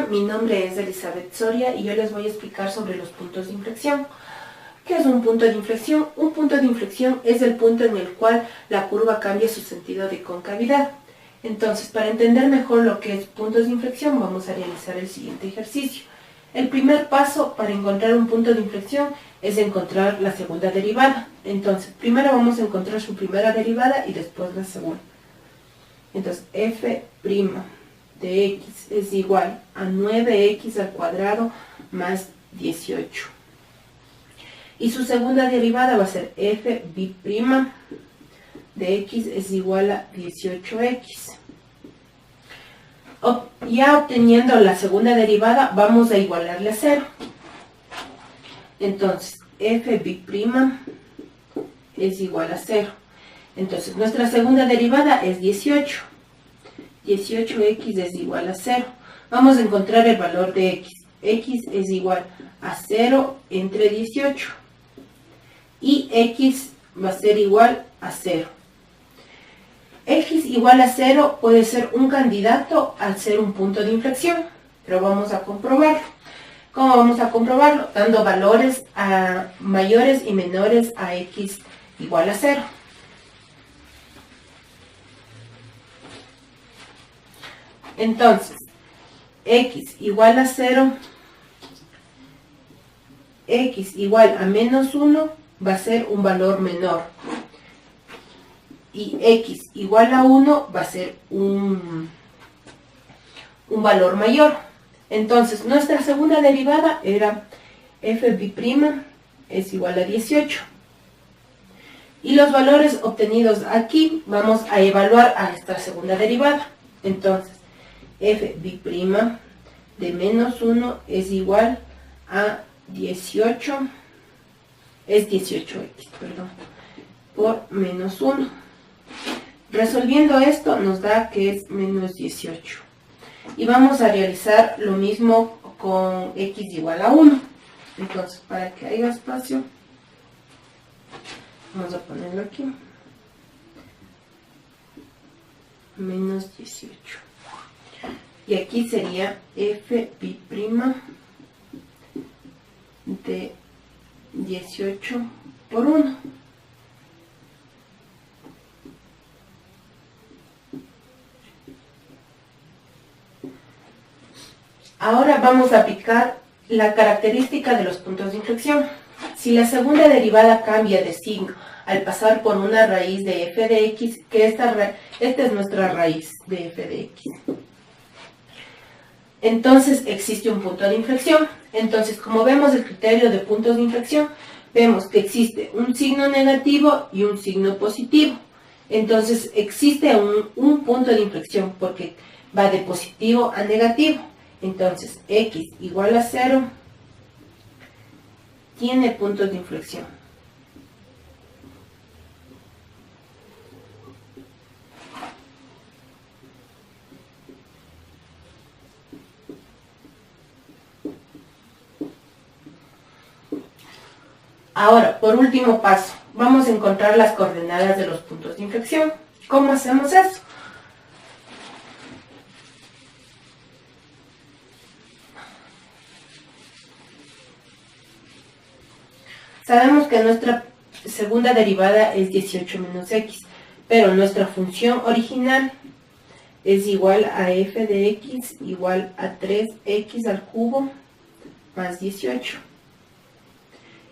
Hola, mi nombre es Elizabeth Soria y yo les voy a explicar sobre los puntos de inflexión. ¿Qué es un punto de inflexión? Un punto de inflexión es el punto en el cual la curva cambia su sentido de concavidad. Entonces, para entender mejor lo que es puntos de inflexión, vamos a realizar el siguiente ejercicio. El primer paso para encontrar un punto de inflexión es encontrar la segunda derivada. Entonces, primero vamos a encontrar su primera derivada y después la segunda. Entonces, f' de x es igual a 9x al cuadrado más 18. Y su segunda derivada va a ser f' de x es igual a 18x. Ya obteniendo la segunda derivada, vamos a igualarle a 0. Entonces, f' es igual a 0. Entonces, nuestra segunda derivada es 18. 18x es igual a 0. Vamos a encontrar el valor de x. X es igual a 0 entre 18. Y x va a ser igual a 0. X igual a 0 puede ser un candidato al ser un punto de inflexión, pero vamos a comprobarlo. ¿Cómo vamos a comprobarlo? Dando valores mayores y menores a x igual a 0. Entonces, x igual a 0, x igual a menos 1 va a ser un valor menor. Y x igual a 1 va a ser un valor mayor. Entonces, nuestra segunda derivada era f' es igual a 18. Y los valores obtenidos aquí vamos a evaluar a esta segunda derivada. Entonces, f' de menos 1 es igual a 18, es 18x, perdón, por menos 1. Resolviendo esto nos da que es menos 18. Y vamos a realizar lo mismo con x igual a 1. Entonces, para que haya espacio, vamos a ponerlo aquí. Menos 18. Y aquí sería f' de 18 por 1. Ahora vamos a aplicar la característica de los puntos de inflexión. Si la segunda derivada cambia de signo al pasar por una raíz de f de x, que esta es nuestra raíz de f de x, entonces existe un punto de inflexión. Entonces, como vemos el criterio de puntos de inflexión, vemos que existe un signo negativo y un signo positivo. Entonces existe un punto de inflexión porque va de positivo a negativo. Entonces, x igual a 0 tiene puntos de inflexión. Ahora, por último paso, vamos a encontrar las coordenadas de los puntos de inflexión. ¿Cómo hacemos eso? Sabemos que nuestra segunda derivada es 18 menos x, pero nuestra función original es igual a f de x igual a 3x al cubo más 18.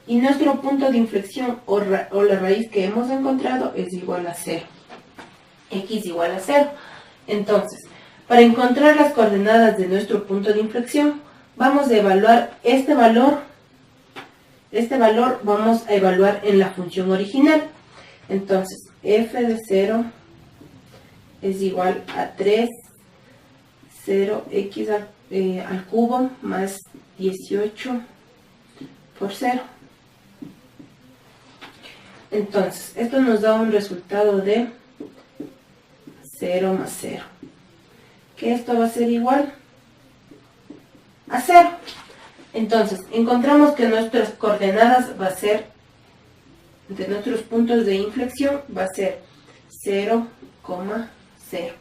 Y nuestro punto de inflexión o la raíz que hemos encontrado es igual a 0. X igual a 0. Entonces, para encontrar las coordenadas de nuestro punto de inflexión, vamos a evaluar este valor. Este valor vamos a evaluar en la función original. Entonces, f de 0 es igual a 3, 0x al cubo más 18 por 0. Entonces, esto nos da un resultado de 0 más 0. Que esto va a ser igual a 0. Entonces, encontramos que nuestras coordenadas va a ser, de nuestros puntos de inflexión, va a ser 0, 0.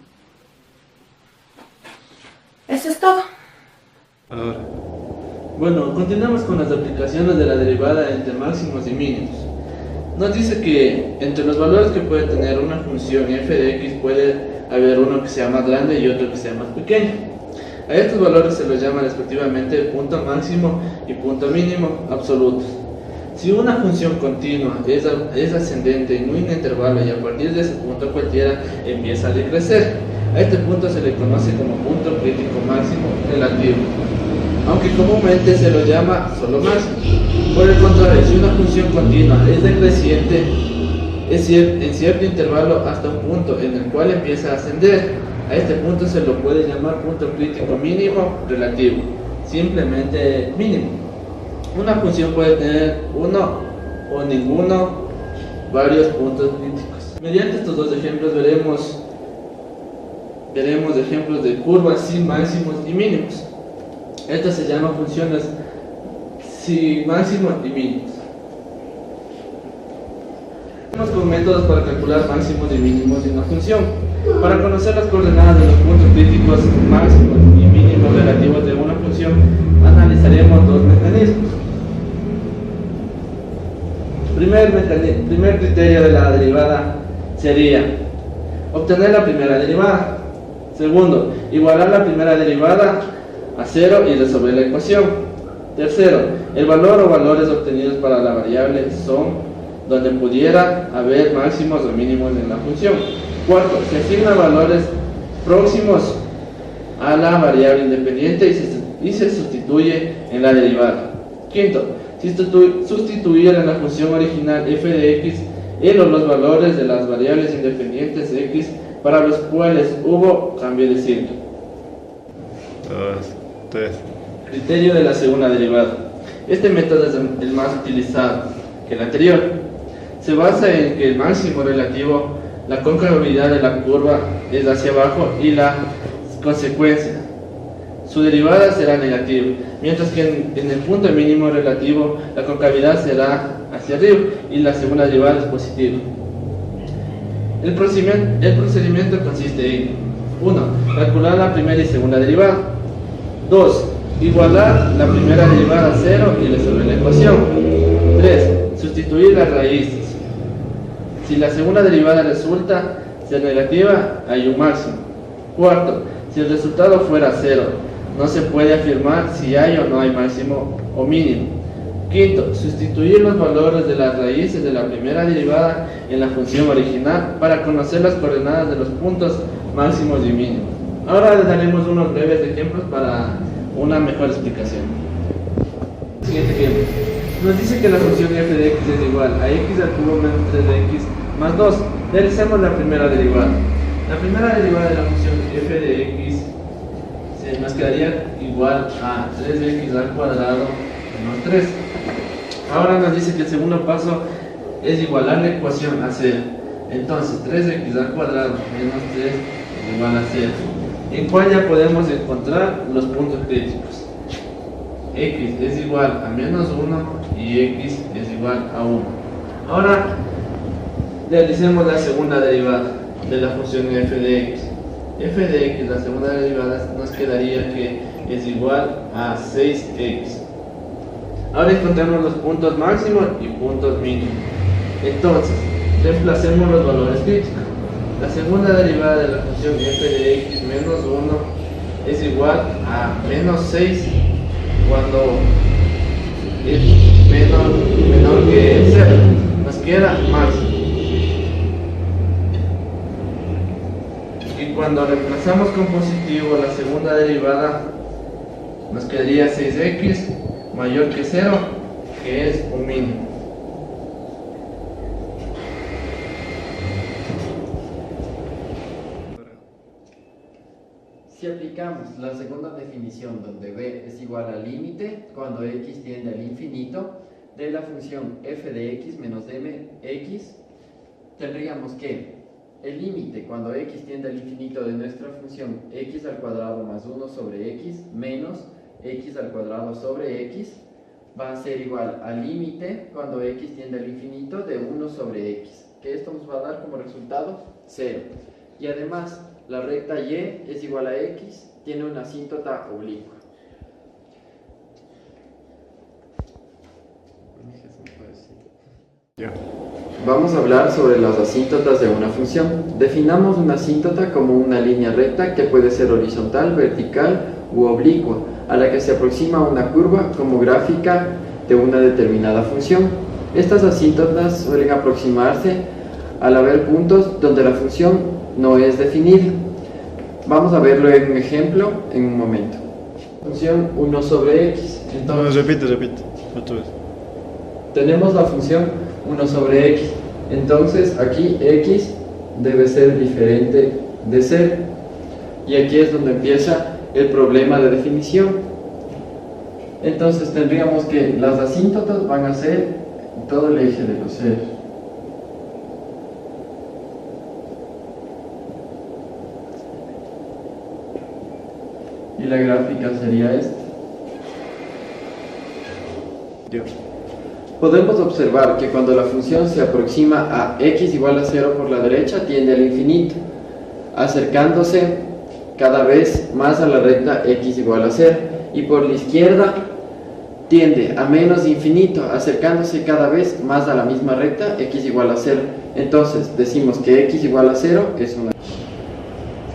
Eso es todo. Ahora. Bueno, continuamos con las aplicaciones de la derivada entre máximos y mínimos. Nos dice que entre los valores que puede tener una función f de x puede haber uno que sea más grande y otro que sea más pequeño. A estos valores se los llama respectivamente punto máximo y punto mínimo absolutos. Si una función continua es ascendente en un intervalo y a partir de ese punto cualquiera empieza a decrecer, a este punto se le conoce como punto crítico máximo relativo, aunque comúnmente se lo llama solo máximo. Por el contrario, si una función continua es decreciente en cierto intervalo hasta un punto en el cual empieza a ascender, a este punto se lo puede llamar punto crítico mínimo relativo, simplemente mínimo. Una función puede tener uno o ninguno, varios puntos críticos. Mediante estos dos ejemplos veremos ejemplos de curvas sin máximos y mínimos. Estas se llaman funciones sin máximos y mínimos. Tenemos con métodos para calcular máximos y mínimos de una función. Para conocer las coordenadas de los puntos críticos máximos y mínimos relativos de una función, analizaremos dos mecanismos. Primer criterio de la derivada sería obtener la primera derivada. Segundo, igualar la primera derivada a cero y resolver la ecuación. Tercero, el valor o valores obtenidos para la variable son donde pudiera haber máximos o mínimos en la función. Cuarto, se asignan valores próximos a la variable independiente y se sustituye en la derivada. Quinto, sustituir en la función original f de x el o los valores de las variables independientes x para los cuales hubo cambio de signo. 2, 3. Criterio de la segunda derivada. Este método es el más utilizado que el anterior. Se basa en que el máximo relativo, la concavidad de la curva es hacia abajo y la consecuencia, su derivada será negativa, mientras que en el punto mínimo relativo la concavidad será hacia arriba y la segunda derivada es positiva. El procedimiento consiste en 1. Calcular la primera y segunda derivada. 2. Igualar la primera derivada a 0 y resolver la ecuación. 3. Sustituir las raíces. Si la segunda derivada resulta ser negativa, hay un máximo. 4. Si el resultado fuera 0, no se puede afirmar si hay o no hay máximo o mínimo. 5. Sustituir los valores de las raíces de la primera derivada en la función original para conocer las coordenadas de los puntos máximos y mínimos. Ahora les daremos unos breves ejemplos para una mejor explicación. Siguiente ejemplo. Nos dice que la función f de x es igual a x al cubo menos 3x más 2. Realicemos la primera derivada. La primera derivada de la función f de x nos quedaría igual a 3x al cuadrado menos 3. Ahora nos dice que el segundo paso es igualar la ecuación a 0. Entonces 3x al cuadrado menos 3 es igual a 0. En cual ya podemos encontrar los puntos críticos. X es igual a menos 1 y x es igual a 1. Ahora realicemos la segunda derivada de la función f de x. F de x, la segunda derivada, nos quedaría que es igual a 6x. Ahora encontramos los puntos máximos y puntos mínimos. Entonces, reemplacemos los valores críticos. La segunda derivada de la función f de x menos 1 es igual a menos 6 cuando es menor que 0. Nos queda máximo. Y cuando reemplazamos con positivo la segunda derivada, nos quedaría 6x mayor que 0, que es un mínimo. Si aplicamos la segunda definición donde b es igual al límite cuando x tiende al infinito de la función f de x menos mx, tendríamos que el límite cuando x tiende al infinito de nuestra función x al cuadrado más 1 sobre x menos x al cuadrado sobre x va a ser igual al límite cuando x tiende al infinito de 1 sobre x, que esto nos va a dar como resultado 0. Y además la recta y es igual a x, tiene una asíntota oblicua. Ya. Vamos a hablar sobre las asíntotas de una función. Definamos una asíntota como una línea recta que puede ser horizontal, vertical u oblicua, a la que se aproxima una curva como gráfica de una determinada función. Estas asíntotas suelen aproximarse al haber puntos donde la función no es definida. Vamos a verlo en un ejemplo en un momento. Función 1 sobre x. Entonces, Repite. Otra vez. tenemos la función 1 sobre x. Entonces aquí x debe ser diferente de 0. Y aquí es donde empieza el problema de definición. Entonces tendríamos que las asíntotas van a ser todo el eje de los ceros. Y la gráfica sería esta. Ya. Podemos observar que cuando la función se aproxima a x igual a 0 por la derecha, tiende al infinito, acercándose cada vez más a la recta x igual a 0. Y por la izquierda tiende a menos infinito, acercándose cada vez más a la misma recta x igual a 0. Entonces decimos que x igual a 0 es una...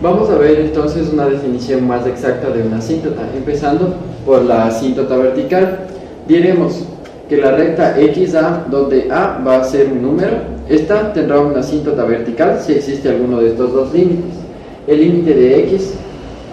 Vamos a ver entonces una definición más exacta de una asíntota, empezando por la asíntota vertical. Diremos que la recta XA, donde A va a ser un número, esta tendrá una asíntota vertical si existe alguno de estos dos límites. El límite de X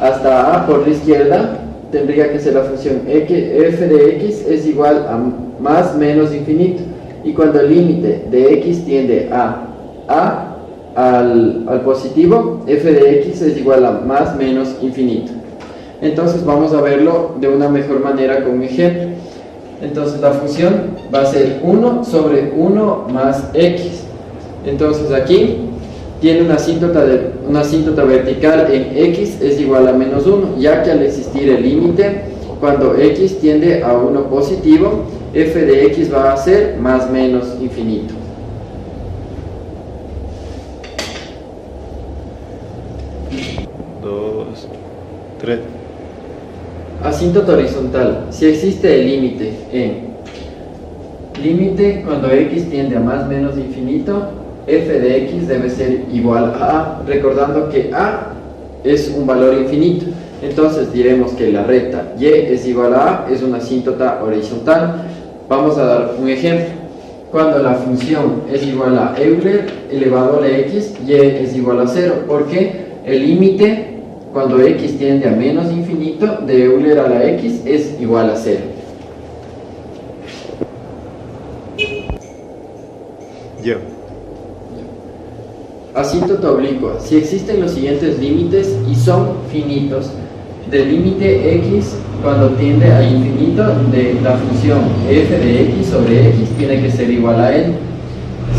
hasta A por la izquierda tendría que ser la función f de X es igual a más menos infinito. Y cuando el límite de X tiende a A al positivo, f de X es igual a más menos infinito. Entonces vamos a verlo de una mejor manera con un ejemplo. Entonces la función va a ser 1 sobre 1 más x. Entonces aquí tiene una asíntota vertical en x es igual a menos 1, ya que al existir el límite, cuando x tiende a 1 positivo, f de x va a ser más menos infinito. Dos, tres. Asíntota horizontal. Si existe el límite en límite cuando x tiende a más menos infinito, f de x debe ser igual a a, recordando que a es un valor infinito. Entonces diremos que la recta y es igual a es una asíntota horizontal. Vamos a dar un ejemplo. Cuando la función es igual a Euler elevado a la x, y es igual a 0, porque el límite cuando x tiende a menos infinito de Euler a la x es igual a 0. Ya. Asíntota oblicua. Si existen los siguientes límites y son finitos, del límite x cuando tiende a infinito de la función f de x sobre x tiene que ser igual a n.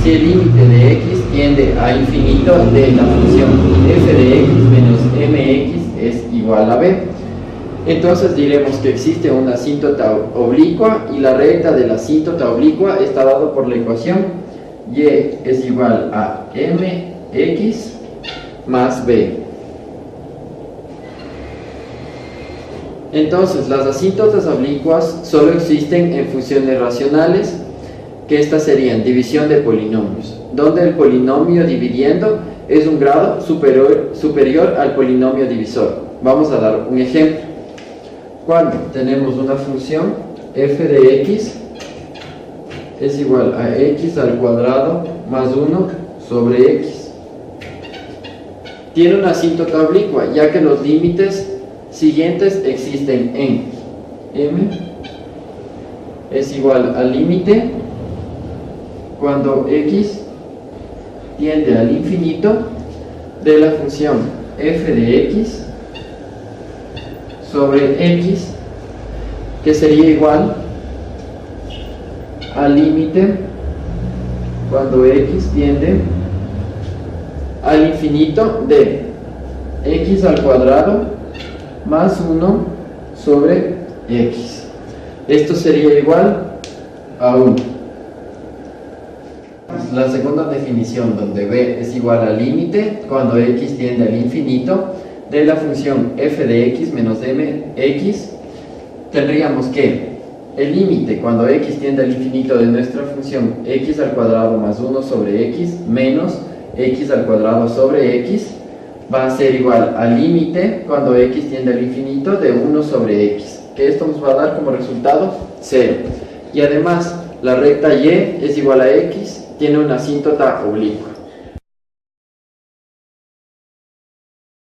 Si el límite de x tiende a infinito de la función f de x menos mx es igual a b, entonces diremos que existe una asíntota oblicua y la recta de la asíntota oblicua está dado por la ecuación y es igual a mx más b. Entonces las asíntotas oblicuas solo existen en funciones racionales, que estas serían división de polinomios, donde el polinomio dividiendo es un grado superior al polinomio divisor. Vamos a dar un ejemplo. Cuando tenemos una función f de x es igual a x al cuadrado más 1 sobre x. Tiene una asíntota oblicua, ya que los límites siguientes existen en m es igual al límite cuando x tiende al infinito de la función f de x sobre x, que sería igual al límite cuando x tiende al infinito de x al cuadrado más 1 sobre x. Esto sería igual a 1. La segunda definición, donde b es igual al límite cuando x tiende al infinito de la función f de x menos mx, tendríamos que el límite cuando x tiende al infinito de nuestra función x al cuadrado más 1 sobre x menos x al cuadrado sobre x va a ser igual al límite cuando x tiende al infinito de 1 sobre x, que esto nos va a dar como resultado 0. Y además, la recta y es igual a x, tiene una asíntota oblicua.